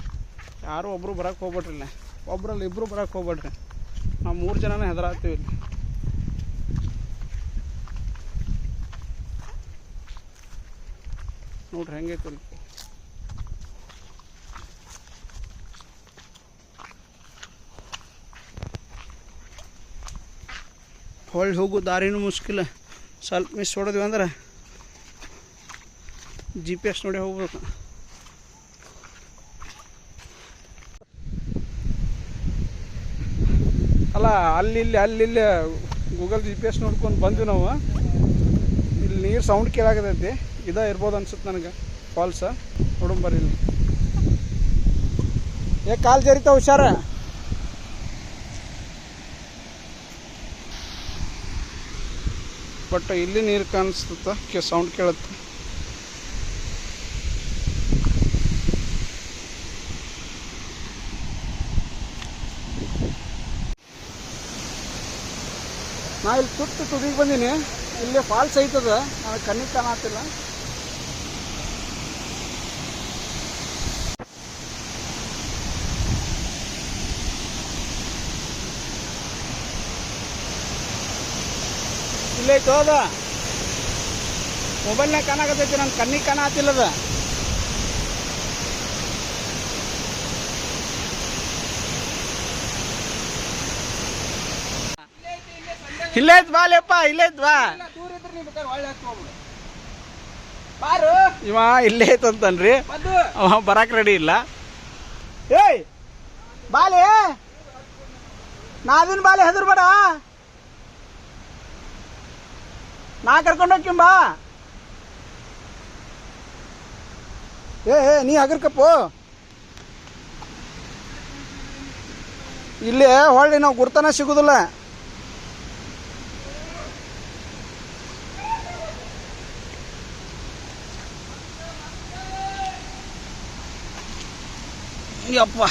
ಯಾರು ಒಬ್ಬರು ಬರೋಕ್ಕೆ ಹೋಗ್ಬೇಡ್ರಿ, ಇಲ್ಲ ಒಬ್ಬರಲ್ಲಿ ಇಬ್ಬರು ಬರೋಕ್ಕೆ ಹೋಗ್ಬೇಡ್ರಿ. ನಾವು 3 ಜನನೇ ಹೆದರಾಗ್ತೀವಿ ಇಲ್ಲಿ. ನೋಡ್ರಿ ಹೆಂಗೈತೆ ಅಲ್ಲಿ. ಹೊಳ್ಳಿ ಹೋಗೋ ದಾರಿನೂ ಮುಷ್ಕಿಲ್ಲ. ಸ್ವಲ್ಪ ಮಿಸ್ ಹೊಡೆದ್ವಿ ಅಂದ್ರೆ GPS ನೋಡಿ ಹೋಗ್ಬೇಕು. ಅಲ್ಲ ಅಲ್ಲಿ ಗೂಗಲ್ GPS ನೋಡ್ಕೊಂಡು ಬಂದ್ವಿ ನಾವು. ಇಲ್ಲಿ ನೀರು ಸೌಂಡ್ ಕೇಳಾಗತೈತಿ. ಇದ ಇರ್ಬೋದು ಅನ್ಸುತ್ತೆ ನನಗೆ ಫಾಲ್ಸ. ನೋಡಂಬರ್ರಿ ಇಲ್ಲಿ. ಕಾಲು ಜರಿತ ಹುಷಾರ. ಬಟ್ ಇಲ್ಲಿ ನೀರು ಕಾಣಿಸ್ತದ, ಸೌಂಡ್ ಕೇಳುತ್ತೆ. ನಾ ಇಲ್ಲಿ ತುದಿಗೆ ಬಂದೀನಿ. ಇಲ್ಲೇ ಫಾಲ್ಸ್ ಐತದ, ನನಗೆ ಕಣ್ಣಿಗೆ ಕಾಣತ್ತಿಲ್ಲ. ಇಲ್ಲೇ ಐತೋ ಅದ. ಮೊಬೈಲ್ನಾಗ ಕಾಣಾಕತೈತಿ, ನನ್ನ ಕಣ್ಣಿಗೆ ಕಾಣತ್ತಿಲ್ಲದ. ಇಲ್ಲೇ ಐತ್ ಬಾಲೆಪ್ಪ, ಇಲ್ಲೇ ಐತ್ ಬಾ. ಇವ ಇಲ್ಲೇ ಐತಂತನ್ರಿ, ಅವ ಬರಾಕ್ ರೆಡಿ ಇಲ್ಲ. ಏಯ್ ಬಾಲೆ, ನಾದಿನ ಬಾಲೆ ಹೆದರ್ಬೇಡ, ನಾ ಕರ್ಕೊಂಡು ಹೋಗ್ಕಿಂಬಾ. ಏ ನೀ ಹಗರ್ಕಪ್ಪು. ಇಲ್ಲಿ ಹೊಳ್ಳಿ ನಾವು ಗುರ್ತನ ಸಿಗುದಿಲ್ಲ. ಯಪ್ಪ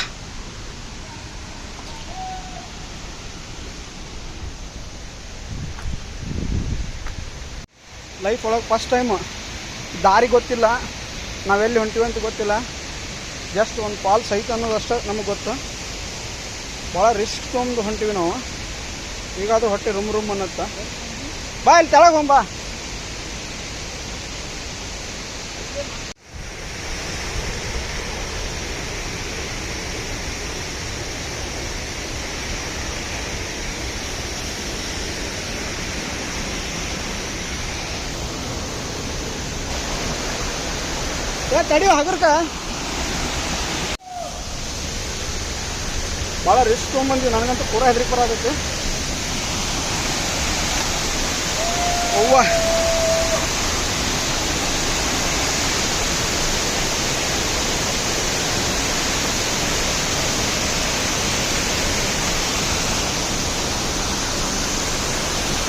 ಲೈಫ್ ಒಳಗೆ ಫಸ್ಟ್ ಟೈಮು ದಾರಿ ಗೊತ್ತಿಲ್ಲ, ನಾವೆಲ್ಲಿ ಹೊಂಟಿವಿ ಅಂತ ಗೊತ್ತಿಲ್ಲ. ಜಸ್ಟ್ ಒಂದು ಫಾಲ್ಸ್ ಐತೆ ಅನ್ನೋದು ಅಷ್ಟೇ ನಮಗೆ ಗೊತ್ತು. ಭಾಳ ರಿಸ್ಕ್ ತೊಗೊಂಡು ಹೊಂಟಿವಿ ನಾವು. ಈಗ ಅದು ಹೊಟ್ಟೆ ರೂಮ್ ಅನ್ನತ್ತ. ಬಾ ಇಲ್ಲಿ ತೆಳಗೆ ಹೋಗ್ಬಾ. ತಡಿಯೋ ಹಗರ್ಕ. ಭಾಳ ರಿಸ್ಕ್ ತೊಗೊಂಬಂದ್ವಿ. ನನಗಂತೂ ಪೂರಾ ಹೆದರಿಕೆ ಬರತೈತಿ. ಅವ್ವ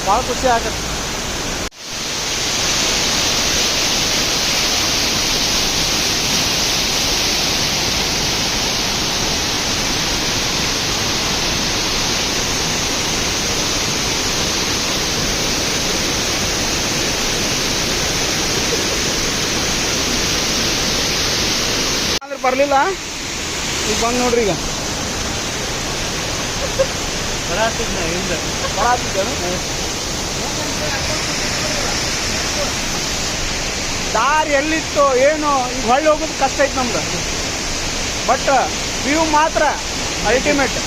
ಭಾಳ ಖುಷಿ ಆಗತ್ತೆ. ಅಂದ್ರೆ ಬರಲಿಲ್ಲ. ಈಗ ಬಂದು ನೋಡ್ರಿ, ಈಗ ದಾರಿ ಎಲ್ಲಿತ್ತು ಏನು ಈಗ ಹೊಳ್ಳಿ ಹೋಗೋದು ಕಷ್ಟ ಐತೆ ನಮ್ದು. ಬಟ್ ವ್ಯೂ ಮಾತ್ರ ಅಲ್ಟಿಮೇಟ್.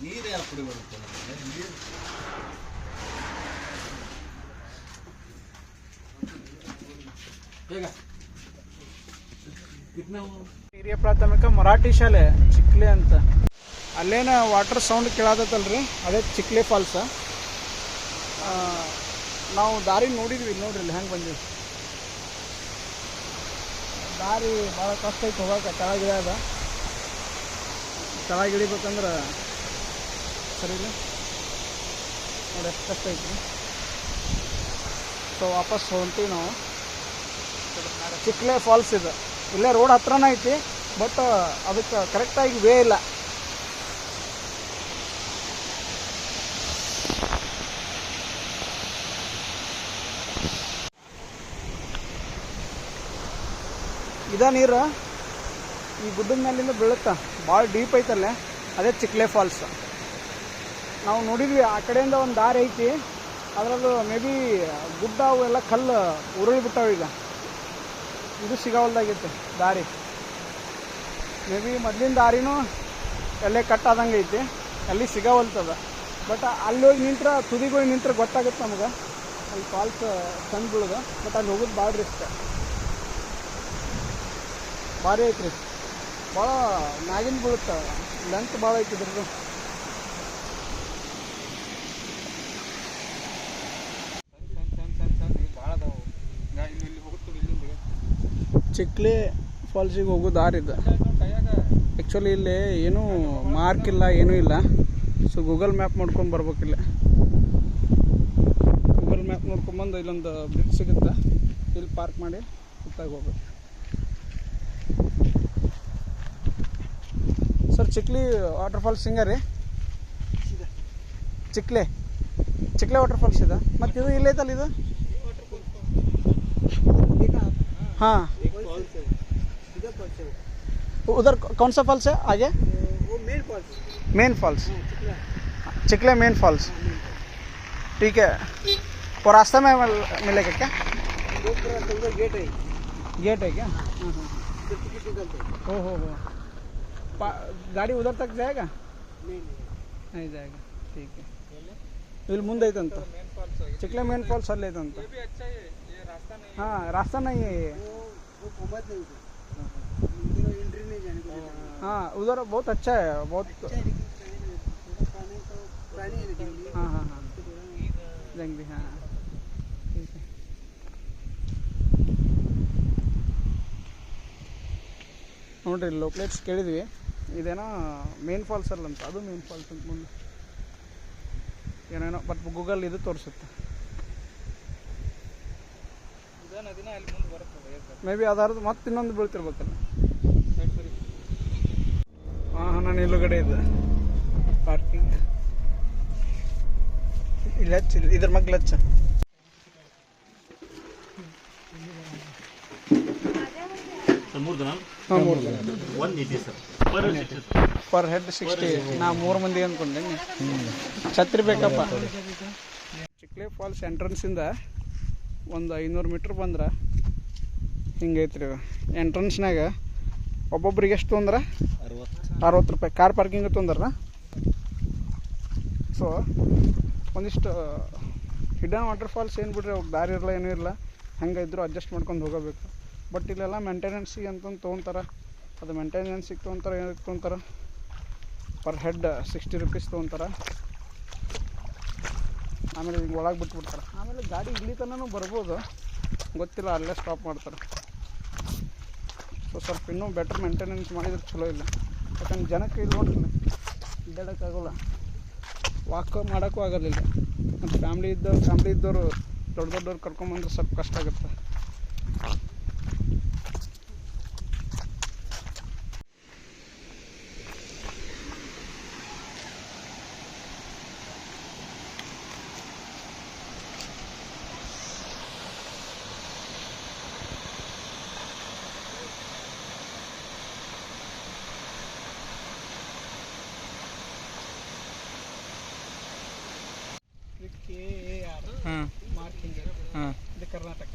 ನೀರು ಯಾವ ಕುಡಿ ಬರುತ್ತೆ ಹಿರಿಯ ಪ್ರಾಥಮಿಕ ಮರಾಠಿ ಶಾಲೆ ಚಿಕ್ಲೆ ಅಂತ. ಅಲ್ಲೇನ ವಾಟರ್ ಸೌಂಡ್ ಕೇಳಾದತ್ತಲ್ರಿ, ಅದೇ ಚಿಕ್ಲೆ ಫಾಲ್ಸ. ನಾವು ದಾರಿ ನೋಡಿದ್ವಿ, ನೋಡ್ರಿ ಇಲ್ಲಿ ಹೆಂಗೆ ಬಂದಿವಿ. ದಾರಿ ಭಾಳ ಕಷ್ಟ ಐತೆ ಹೋಗಕ್ಕೆ. ಕೆಳಗಿಳಿಯದ, ಕೆಳಗಿಳಿಬೇಕಂದ್ರೆ ಸರಿ ಇಲ್ಲ ನೋಡಿ, ಎಷ್ಟು ಕಷ್ಟ ಐತ್ರಿ. ಸೊ ವಾಪಸ್ ಹೊಂತೀವಿ ನಾವು. ಚಿಕ್ಲೆ ಫಾಲ್ಸ್ ಇದೆ, ಇಲ್ಲೇ ರೋಡ್ ಹತ್ರನೇ ಐತಿ. ಬಟ್ ಅದಕ್ಕೆ ಕರೆಕ್ಟಾಗಿ ವೇ ಇಲ್ಲ. ಇದ ನೀರು ಈ ಗುಡ್ಡದ ಮೇಲಿಂದ ಬೀಳುತ್ತಾ, ಭಾಳ ಡೀಪ್ ಐತಲ್ಲೇ, ಅದೇ ಚಿಕ್ಲೆ ಫಾಲ್ಸ್. ನಾವು ನೋಡಿದ್ವಿ, ಆ ಕಡೆಯಿಂದ ಒಂದು ದಾರಿ ಐತಿ. ಅದರದ್ದು ಮೇ ಬಿ ಗುಡ್ಡ ಅವೆಲ್ಲ ಕಲ್ಲು ಉರುಳಿ ಬಿಟ್ಟಾವ. ಈಗ ಇದು ಸಿಗೋಲ್ದಾಗೈತೆ ದಾರಿ. ಮೇ ಬಿ ಮೊದಲಿನ ದಾರಿನೂ ಎಲ್ಲೇ ಕಟ್ ಆದಂಗೆ ಐತಿ, ಅಲ್ಲಿ ಸಿಗೋವಲ್ತದ. ಬಟ್ ಅಲ್ಲಿ ಹೋಗಿ ನಿಂತ್ರೆ, ತುದಿಗೆ ಹೋಗಿ ನಿಂತ್ರೆ ಗೊತ್ತಾಗುತ್ತೆ ನಮ್ಗೆ ಅಲ್ಲಿ ಫಾಲ್ಸ್ ಚಂದ ಬೀಳೋದು. ಬಟ್ ಅಲ್ಲಿ ಹೋಗೋದು ಭಾಳ ರಿಸ್ಕ್. ಭಾರಿ ಐತ್ರಿ, ಭಾಳ ಮ್ಯಾಗಿನ ಬೀಳುತ್ತೆ. ಲೆಂತ್ ಭಾಳ ಐತಿ ಇದ್ರದ್ದು. ಚಿಕ್ಲೆ ಫಾಲ್ಸಿಗೆ ಹೋಗೋ ದಾರಿ ಇದೆ. ಆ್ಯಕ್ಚುಲಿ ಇಲ್ಲಿ ಏನೂ ಮಾರ್ಕ್ ಇಲ್ಲ, ಏನೂ ಇಲ್ಲ. ಸೊ ಗೂಗಲ್ ಮ್ಯಾಪ್ ಮಾಡ್ಕೊಂಡು ಬರ್ಬೇಕಿಲ್ಲ. ಗೂಗಲ್ ಮ್ಯಾಪ್ ನೋಡ್ಕೊಂಬಂದು ಇಲ್ಲೊಂದು ಬ್ರಿಡ್ಜ್ ಸಿಗುತ್ತೆ, ಇಲ್ಲಿ ಪಾರ್ಕ್ ಮಾಡಿ ಸುತ್ತಾಗಿ ಹೋಗ್ಬೇಕು. ಸರ್ ಚಿಕ್ಲಿ ವಾಟರ್ ಫಾಲ್ಸ್ ಹಿಂಗೆ ರೀ? ಚಿಕ್ಲೆ ವಾಟರ್ ಫಾಲ್ಸ್ ಇದೆ. ಮತ್ತು ಇದು ಇಲ್ಲೈತಲ್ಲ ಇದು? हाँ, उधर कौन सा फॉल्स है आगे? वो मेन फॉल्स चिक्ले मेन फॉल्स. ठीक है, वो रास्ते में मिलेगा क्या? गेट है क्या? हो गाड़ी उधर तक जाएगा? नहीं जाएगा. ठीक है, ಇಲ್ಲಿ ಮುಂದೆ ಐತಂತ ಚಿಕ್ಲೆ ಮೇನ್ ಫಾಲ್ಸ್ ಅಲ್ಲಿ ಐತಂತ. हाँ, रास्ता नहीं है ये. हाँ, उधर बहुत अच्छा है, बहुत. हाँ हाँ हाँ, जंगली. हाँ ठीक है. ನೋಡ್ರಿ ಲೋಕ್ಲೇಟ್ಸ್ ಕೇಳಿದ್ವಿ, ಇದೇನೋ ಮೇನ್ ಫಾಲ್ಸ್ ಅಲ್ಲಂತ. ಅದು ಮೇನ್ ಫಾಲ್ಸ್ ಅಂತ ಮುಂದೆ ಏನೇನೋ, ಬಟ್ ಗೂಗಲ್ ಇದು ತೋರಿಸುತ್ತೆ. ಮೇ ಬಿ ಅದಾರದು ಮತ್ತೆ ಇನ್ನೊಂದು ಬೀಳ್ತಿರ್ಬೇಕಲ್ಲ. ಹಾಂ, ನಾನು ಎಲ್ಲುಗಡೆ ಇದೆ ಪಾರ್ಕಿಂಗ್. ಇಲ್ಲ ಇದ್ರ ಮಗ್ಲ ಹಚ್ಚ. Per head 60. ನಾ 3 ಮಂದಿ ಅಂದ್ಕೊಂಡೆ. ಛತ್ರಿ ಬೇಕಪ್ಪ. ಚಿಕ್ಲೆ ಫಾಲ್ಸ್ ಎಂಟ್ರೆನ್ಸಿಂದ ಒಂದು 500 ಮೀಟ್ರ್ ಬಂದ್ರೆ ಹಿಂಗೈತೆ ರೀ ಎಂಟ್ರೆನ್ಸ್ನಾಗ ಒಬ್ಬೊಬ್ರಿಗೆ ಎಷ್ಟು ತೊಂದ್ರೆ 60 ರೂಪಾಯಿ ಕಾರ್ ಪಾರ್ಕಿಂಗ್ ತೊಂದ್ರೆ. ಸೊ ಒಂದಿಷ್ಟು ಹಿಡನ್ ವಾಟರ್ ಫಾಲ್ಸ್ ಏನು ಬಿಡ್ರಿ ಅವ್ಕೆ ದಾರಿ ಇರಲ್ಲ ಏನೂ ಇರಲ್ಲ, ಹಂಗೆ ಇದ್ದರೂ ಅಡ್ಜಸ್ಟ್ ಮಾಡ್ಕೊಂಡು ಹೋಗಬೇಕು. ಬಟ್ ಇಲ್ಲೆಲ್ಲ ಮೇಂಟೆನೆನ್ಸಿಗೆ ಅಂತಂದು ತೊಗೊತಾರೆ. ಅದು ಮೇಂಟೆನೆನ್ಸಿಗೆ ತೊಗೊತಾರೆ, ಏನಕ್ಕೆ ತೊಗೊತಾರೆ, ಪರ್ ಹೆಡ್ 60 ರೂಪೀಸ್ ತೊಗೊತಾರೆ. ಆಮೇಲೆ ಹಿಂಗೆ ಒಳಗೆ ಬಿಟ್ಬಿಡ್ತಾರೆ. ಆಮೇಲೆ ಗಾಡಿ ಇಲ್ಲಿ ತನಕ ಬರ್ಬೋದು, ಗೊತ್ತಿಲ್ಲ, ಅಲ್ಲೇ ಸ್ಟಾಪ್ ಮಾಡ್ತಾರೆ. ಸೊ ಸ್ವಲ್ಪ ಇನ್ನೂ ಬೆಟರ್ ಮೇಂಟೆನೆನ್ಸ್ ಮಾಡಿದ್ರೆ ಚಲೋ ಇಲ್ಲ. ಯಾಕಂದ್ರೆ ಜನಕ್ಕೆ ಇಲ್ಲಿ ನೋಡ್ರಿ ಅಡ್ಡಾಡೋಕ್ಕಾಗೋಲ್ಲ, ವಾಕ್ ಮಾಡೋಕ್ಕೂ ಆಗೋದಿಲ್ಲ. ಮತ್ತು ಫ್ಯಾಮ್ಲಿ ಇದ್ದವರು ದೊಡ್ಡವ್ರು ಕರ್ಕೊಂಬಂದ್ರೆ ಸ್ವಲ್ಪ ಕಷ್ಟ ಆಗುತ್ತೆ. ಮಾರ್ಕಿಂಗ್ ಇದು ಕರ್ನಾಟಕ.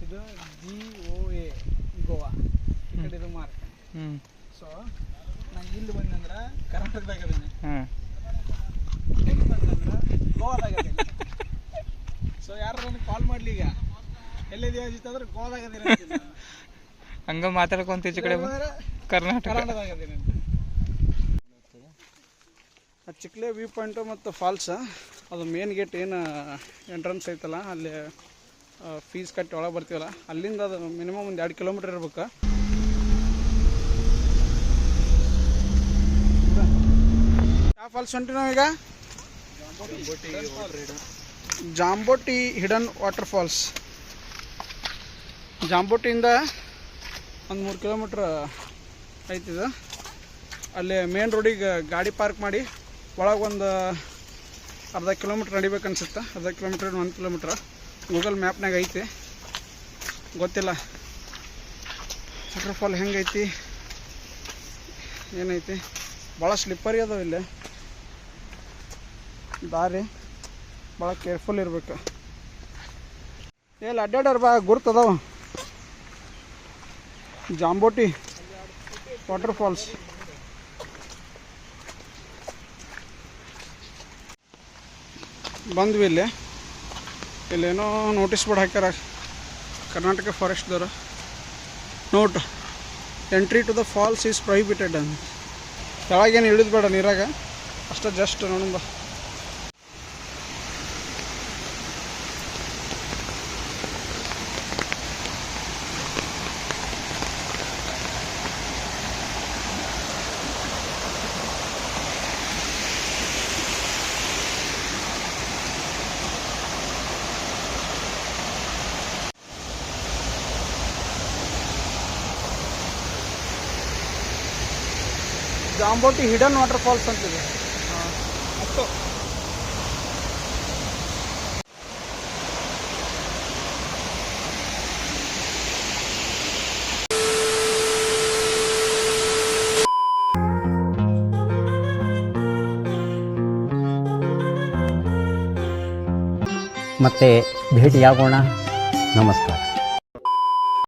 ಇದು GOA ಗೋವಾ, ಈ ಕಡೆ ಇದು ಮಾರ್ಕ್. ಸೊ ನಾನು ಇಲ್ಲಿ ಬಂದಂದ್ರೆ ಕರ್ನಾಟಕದಾಗ ಅದೇನೆ, ಇಲ್ಲಿ ಬಂದಂದ್ರೆ ಗೋವಾದಾಗ ಅದೇನೆ. ಸೊ ಯಾರು ನನಗೆ ಕಾಲ್ ಮಾಡಲಿ, ಈಗ ಎಲ್ಲಿದೆಯಾ ಅಜಿತ್ ಅಂದ್ರೆ ಗೋವಾದಾಗ ಅದೇನೆ ಹಂಗ ಮಾತಾಡ್ಕೊಂತ ಈಚೆ ಕಡೆ ಕರ್ನಾಟಕದಾಗ ಅದೇನೆ. ಚಿಕ್ಲೆ ವ್ಯೂ ಪಾಯಿಂಟು ಮತ್ತು ಫಾಲ್ಸ್, ಅದು ಮೇನ್ ಗೇಟ್ ಏನು ಎಂಟ್ರೆನ್ಸ್ ಐತಲ್ಲ, ಅಲ್ಲಿ ಫೀಸ್ ಕಟ್ಟಿ ಒಳಗೆ ಬರ್ತೀವಲ್ಲ, ಅಲ್ಲಿಂದ ಅದು ಮಿನಿಮಮ್ ಒಂದು 2 ಕಿಲೋಮೀಟ್ರ್ ಇರ್ಬೇಕು. ಯಾವ ಫಾಲ್ಸ್ ಹೊಂಟಿವಿ ನಾವೀಗ? Jamboti hidden water falls. ಜಾಂಬೋಟಿಯಿಂದ ಒಂದು 3 ಕಿಲೋಮೀಟ್ರ್ ಐತಿದು. ಅಲ್ಲಿ ಮೇನ್ ರೋಡಿಗೆ ಗಾಡಿ ಪಾರ್ಕ್ ಮಾಡಿ ಒಳಗೆ ಒಂದು ಅರ್ಧ ಕಿಲೋಮೀಟ್ರ್ ನಡಿಬೇಕು ಅನ್ಸುತ್ತೆ. ಅರ್ಧ ಕಿಲೋಮೀಟ್ರ್ 1 ಕಿಲೋಮೀಟ್ರ್ ಗೂಗಲ್ ಮ್ಯಾಪ್ನಾಗ ಐತಿ, ಗೊತ್ತಿಲ್ಲ. ವಾಟರ್ ಫಾಲ್ ಹೆಂಗೈತಿ ಏನೈತಿ, ಭಾಳ ಸ್ಲಿಪ್ಪರಿ ಅದಾವ ಇಲ್ಲಿ, ದಾರಿ ಭಾಳ ಕೇರ್ಫುಲ್ ಇರಬೇಕು. ಎಲ್ಲಿ ಅಡ್ಡಾಡ್ಯಾರ ಬಾ, ಗುರ್ತದಾವ. Jamboti water falls. ಬಂದ್ವಿ ಇಲ್ಲೇನೋ ನೋಟಿಸ್ ಬೋರ್ಡ್ ಹಾಕ್ಯಾರ ಕರ್ನಾಟಕ ಫಾರೆಸ್ಟ್ದವರು. Note, entry to the falls is prohibited ಅಂತ. ಕೆಳಗೇನು ಇಳಿದು ಬೇಡ ನೀರಾಗ, ಅಷ್ಟೇ ಜಸ್ಟ್ ನೋಡೋಣ. ಜಾಂಬೋಟಿ ಹಿಡನ್ ವಾಟರ್ ಫಾಲ್ಸ್ ಅಂತಿದೆ. ಅಷ್ಟು ಮತ್ತೆ ಭೇಟಿಯಾಗೋಣ. ನಮಸ್ಕಾರ.